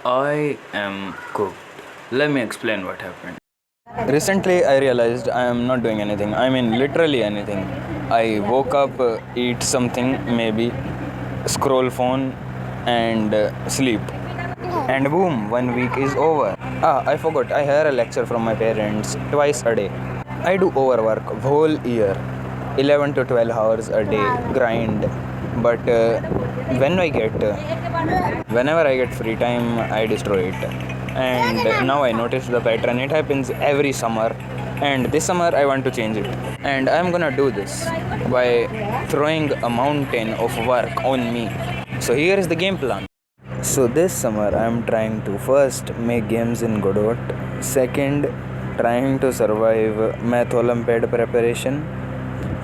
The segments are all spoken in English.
I am cooked. Let me explain what happened. Recently, I realized I am not doing anything. I mean, literally anything. I woke up, eat something, maybe, scroll phone, and sleep. And boom, 1 week is over. Ah, I forgot. I hear a lecture from my parents twice a day. I do overwork whole year, 11 to 12 hours a day, grind. But when I get, whenever I get free time, I destroy it. And now I notice the pattern. It happens every summer, and this summer I want to change it. And I'm gonna do this by throwing a mountain of work on me. So here is the game plan. So this summer I'm trying to first make games in Godot, second trying to survive math olympiad preparation,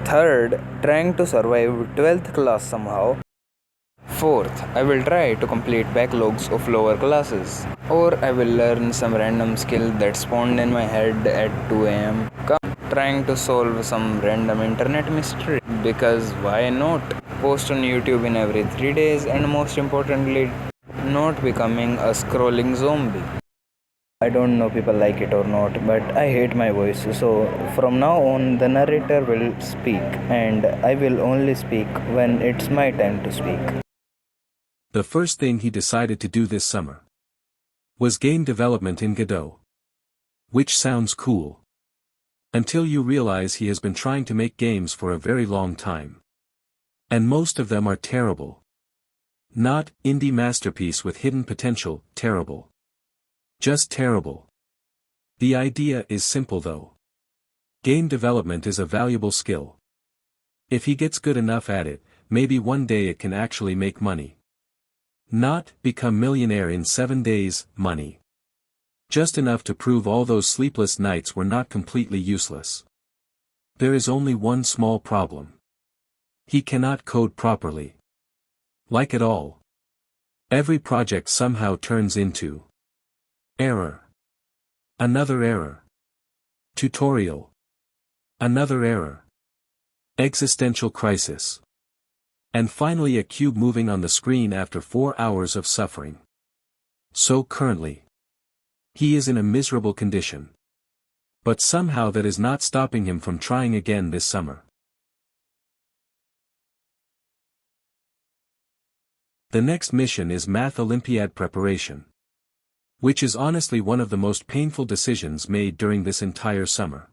third trying to survive 12th class somehow, fourth I will try to complete backlogs of lower classes, or I will learn some random skill that spawned in my head at 2 am. Come, trying to solve some random internet mystery, because why not? Post on YouTube in every 3 days, and most importantly, not becoming a scrolling zombie. I don't know people like it or not, but I hate my voice. So from now on, the narrator will speak, and I will only speak when it's my time to speak. The first thing he decided to do this summer was game development in Godot. Which sounds cool. Until you realize he has been trying to make games for a very long time. And most of them are terrible. Not indie masterpiece with hidden potential, terrible. Just terrible. The idea is simple though. Game development is a valuable skill. If he gets good enough at it, maybe one day it can actually make money. Not become millionaire in 7 days, money. Just enough to prove all those sleepless nights were not completely useless. There is only one small problem. He cannot code properly. Like it all. Every project somehow turns into error. Another error. Tutorial. Another error. Existential crisis. And finally a cube moving on the screen after 4 hours of suffering. So currently, he is in a miserable condition. But somehow that is not stopping him from trying again this summer. The next mission is Math Olympiad preparation. Which is honestly one of the most painful decisions made during this entire summer.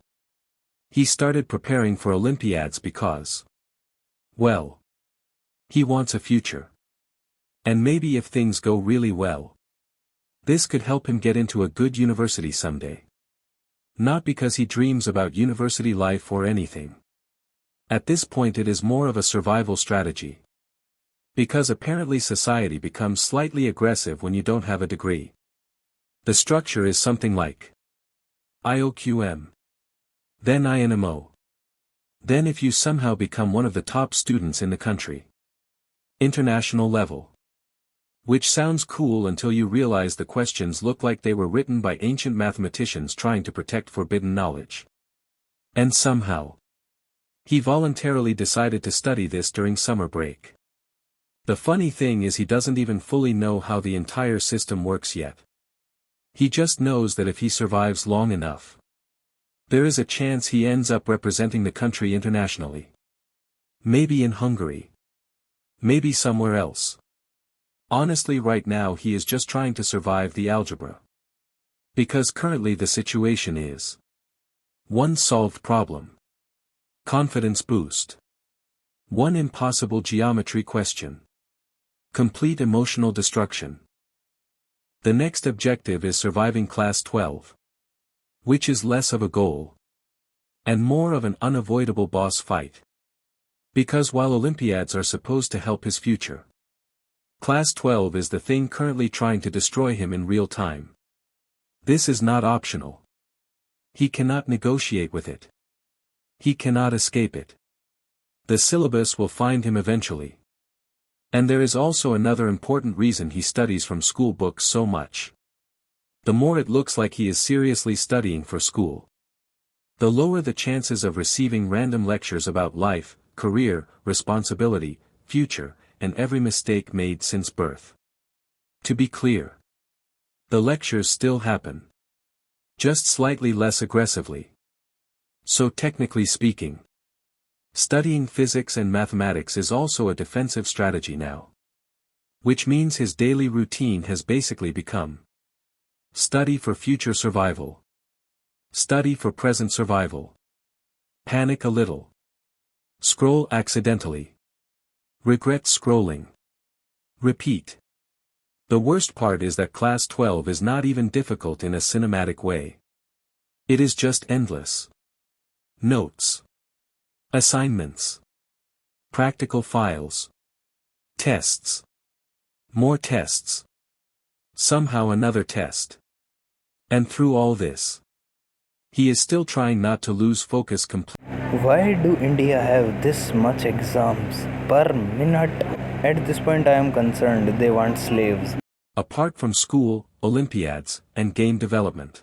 He started preparing for Olympiads because, well, he wants a future. And maybe if things go really well, this could help him get into a good university someday. Not because he dreams about university life or anything. At this point it is more of a survival strategy. Because apparently society becomes slightly aggressive when you don't have a degree. The structure is something like IOQM. Then INMO. Then if you somehow become one of the top students in the country. International level. Which sounds cool until you realize the questions look like they were written by ancient mathematicians trying to protect forbidden knowledge. And somehow, he voluntarily decided to study this during summer break. The funny thing is he doesn't even fully know how the entire system works yet. He just knows that if he survives long enough, there is a chance he ends up representing the country internationally. Maybe in Hungary. Maybe somewhere else. Honestly right now he is just trying to survive the algebra. Because currently the situation is one solved problem. Confidence boost. One impossible geometry question. Complete emotional destruction. The next objective is surviving class 12. Which is less of a goal. And more of an unavoidable boss fight. Because while Olympiads are supposed to help his future, class 12 is the thing currently trying to destroy him in real time. This is not optional. He cannot negotiate with it. He cannot escape it. The syllabus will find him eventually. And there is also another important reason he studies from school books so much. The more it looks like he is seriously studying for school, the lower the chances of receiving random lectures about life, career, responsibility, future, and every mistake made since birth. To be clear, The lectures still happen. Just slightly less aggressively. So technically speaking, studying physics and mathematics is also a defensive strategy now. Which means his daily routine has basically become study for future survival. Study for present survival. Panic a little. Scroll accidentally. Regret scrolling. Repeat. The worst part is that class 12 is not even difficult in a cinematic way. It is just endless. Notes. Assignments. Practical files. Tests. More tests. Somehow another test. And through all this, he is still trying not to lose focus completely. Why do India have this much exams per minute? At this point I am concerned they want slaves. Apart from school, Olympiads, and game development,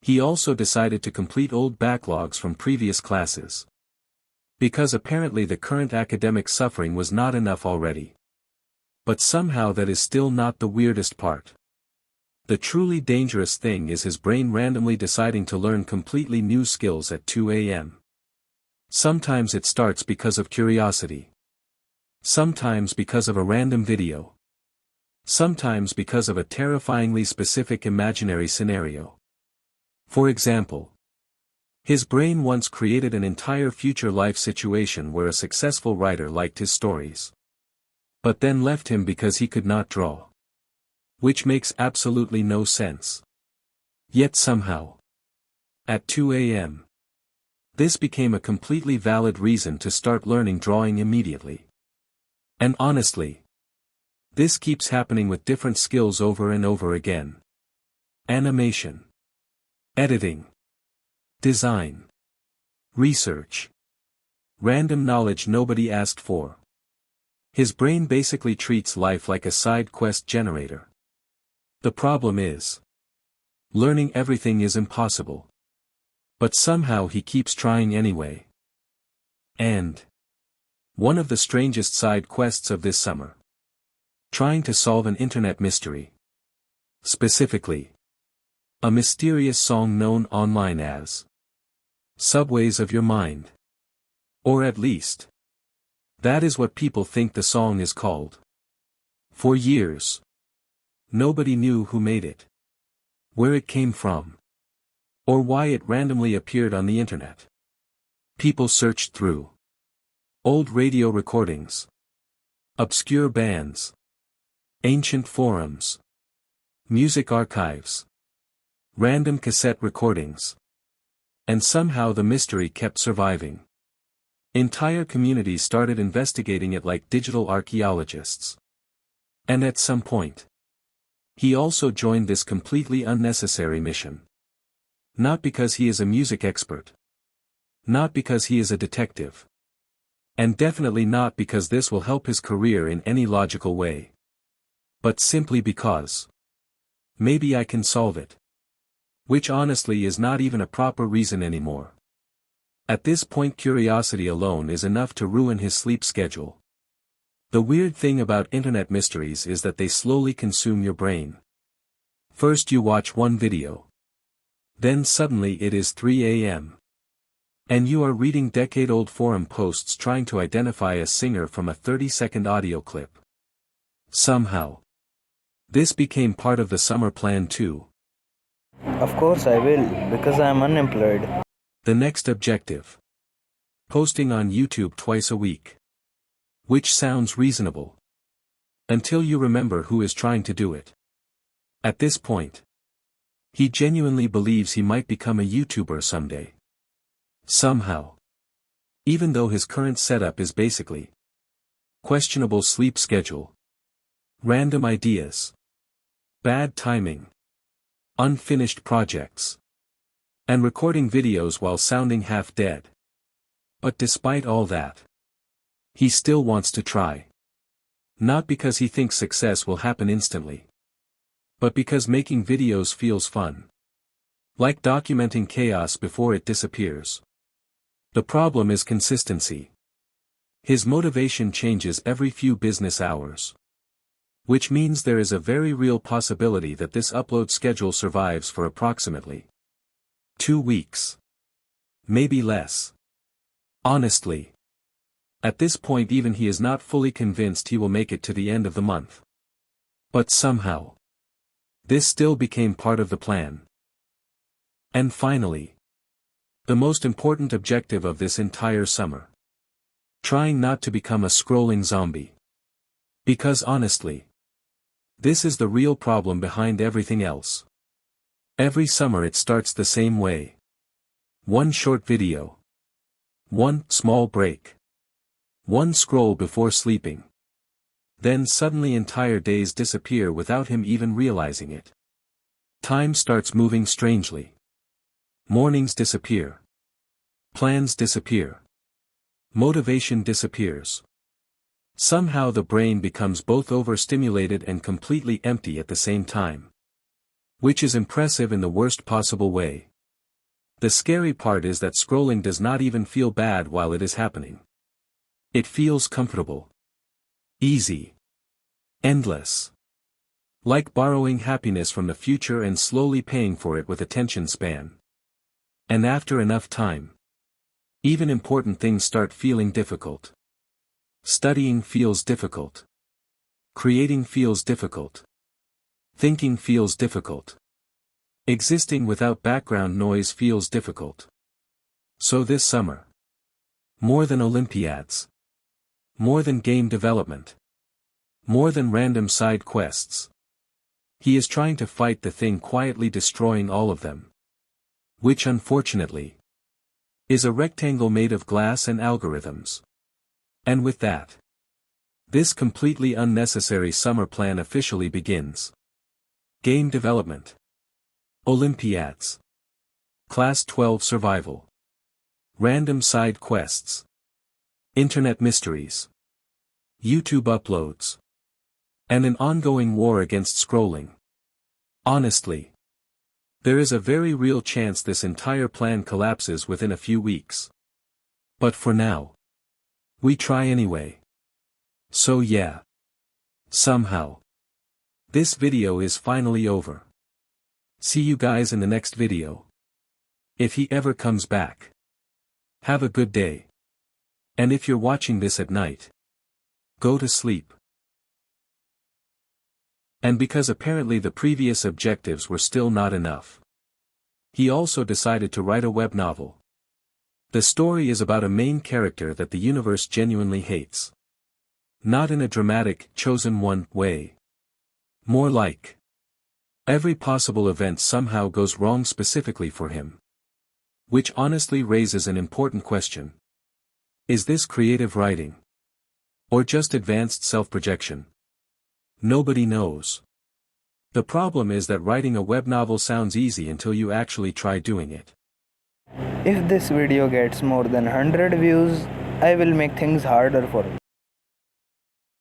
he also decided to complete old backlogs from previous classes. Because apparently the current academic suffering was not enough already. But somehow that is still not the weirdest part. The truly dangerous thing is his brain randomly deciding to learn completely new skills at 2 a.m. Sometimes it starts because of curiosity. Sometimes because of a random video. Sometimes because of a terrifyingly specific imaginary scenario. For example, his brain once created an entire future life situation where a successful writer liked his stories. But then left him because he could not draw. Which makes absolutely no sense. Yet somehow, at 2 a.m., this became a completely valid reason to start learning drawing immediately. And honestly, this keeps happening with different skills over and over again. Animation. Editing. Design. Research. Random knowledge nobody asked for. His brain basically treats life like a side quest generator. The problem is, learning everything is impossible. But somehow he keeps trying anyway. And one of the strangest side quests of this summer. Trying to solve an internet mystery. Specifically, a mysterious song known online as Subways of Your Mind. Or at least, that is what people think the song is called. For years, nobody knew who made it, where it came from, or why it randomly appeared on the internet. People searched through old radio recordings, obscure bands, ancient forums, music archives, random cassette recordings. And somehow the mystery kept surviving. Entire communities started investigating it like digital archaeologists. And at some point, he also joined this completely unnecessary mission. Not because he is a music expert. Not because he is a detective. And definitely not because this will help his career in any logical way. But simply because maybe I can solve it. Which honestly is not even a proper reason anymore. At this point curiosity alone is enough to ruin his sleep schedule. The weird thing about internet mysteries is that they slowly consume your brain. First you watch one video. Then suddenly it is 3 a.m. And you are reading decade-old forum posts trying to identify a singer from a 30-second audio clip. Somehow, this became part of the summer plan too. Of course I will, because I am unemployed. The next objective. Posting on YouTube twice a week. Which sounds reasonable. Until you remember who is trying to do it. At this point, he genuinely believes he might become a YouTuber someday. Somehow. Even though his current setup is basically questionable sleep schedule, random ideas, bad timing, unfinished projects, and recording videos while sounding half dead. But despite all that, he still wants to try. Not because he thinks success will happen instantly, but because making videos feels fun. Like documenting chaos before it disappears. The problem is consistency. His motivation changes every few business hours. Which means there is a very real possibility that this upload schedule survives for approximately 2 weeks. Maybe less. Honestly. At this point even he is not fully convinced he will make it to the end of the month. But somehow, this still became part of the plan. And finally, the most important objective of this entire summer. Trying not to become a scrolling zombie. Because honestly, this is the real problem behind everything else. Every summer it starts the same way. One short video. One small break. One scroll before sleeping. Then suddenly entire days disappear without him even realizing it. Time starts moving strangely. Mornings disappear. Plans disappear. Motivation disappears. Somehow the brain becomes both overstimulated and completely empty at the same time. Which is impressive in the worst possible way. The scary part is that scrolling does not even feel bad while it is happening. It feels comfortable. Easy. Endless. Like borrowing happiness from the future and slowly paying for it with attention span. And after enough time, even important things start feeling difficult. Studying feels difficult. Creating feels difficult. Thinking feels difficult. Existing without background noise feels difficult. So this summer, more than Olympiads. More than game development. More than random side quests. He is trying to fight the thing quietly destroying all of them. Which unfortunately, is a rectangle made of glass and algorithms. And with that, this completely unnecessary summer plan officially begins. Game development. Olympiads. Class 12 survival. Random side quests. Internet mysteries. YouTube uploads. And an ongoing war against scrolling. Honestly, there is a very real chance this entire plan collapses within a few weeks. But for now, we try anyway. So yeah. Somehow, this video is finally over. See you guys in the next video. If he ever comes back. Have a good day. And if you're watching this at night, go to sleep. And because apparently the previous objectives were still not enough, he also decided to write a web novel. The story is about a main character that the universe genuinely hates. Not in a dramatic, chosen one way. More like, every possible event somehow goes wrong specifically for him. Which honestly raises an important question. Is this creative writing? Or just advanced self-projection? Nobody knows. The problem is that writing a web novel sounds easy until you actually try doing it. If this video gets more than 100 views, I will make things harder for you.